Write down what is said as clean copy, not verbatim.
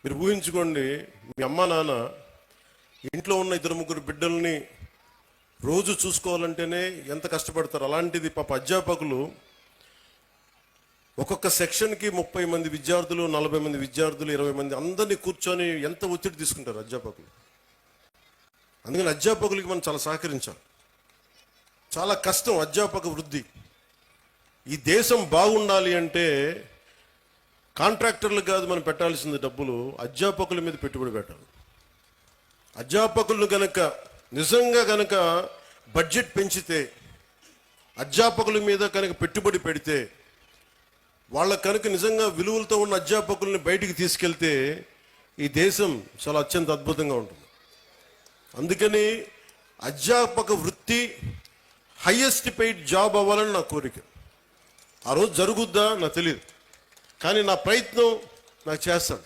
మీరు ఊహించుకోండి, మీ అమ్మ నాన్న ఇంట్లో ఉన్న 2-3 బిడ్డల్ని రోజు చూసుకోవాలంటేనే ఎంత కష్టపడతారు. అలాంటిది పాప అధ్యాపకులు ఒక్కొక్క సెక్షన్కి 30 మంది విద్యార్థులు, 40 మంది విద్యార్థులు, 20 మంది అందరినీ కూర్చొని ఎంత ఒత్తిడి తీసుకుంటారు అధ్యాపకులు. అందుకని అధ్యాపకులకి మనం చాలా సహకరించాలి. చాలా కష్టం అధ్యాపక వృద్ధి. ఈ దేశం బాగుండాలి అంటే కాంట్రాక్టర్లు కాదు మనం పెట్టాల్సింది డబ్బులు, అధ్యాపకుల మీద పెట్టుబడి పెట్టాలి. అధ్యాపకులను గనక నిజంగా గనక బడ్జెట్ పెంచితే, అధ్యాపకుల మీద కనుక పెట్టుబడి పెడితే, వాళ్ళ కనుక నిజంగా విలువలతో ఉన్న అధ్యాపకుల్ని బయటికి తీసుకెళ్తే ఈ దేశం చాలా అత్యంత అద్భుతంగా ఉంటుంది. అందుకని అధ్యాపక వృత్తి హైయెస్ట్ పెయిడ్ జాబ్ అవ్వాలని నా కోరిక. ఆ రోజు జరుగుద్దా నాకు తెలియదు, కానీ నా ప్రయత్నం నాకు చేస్తాను.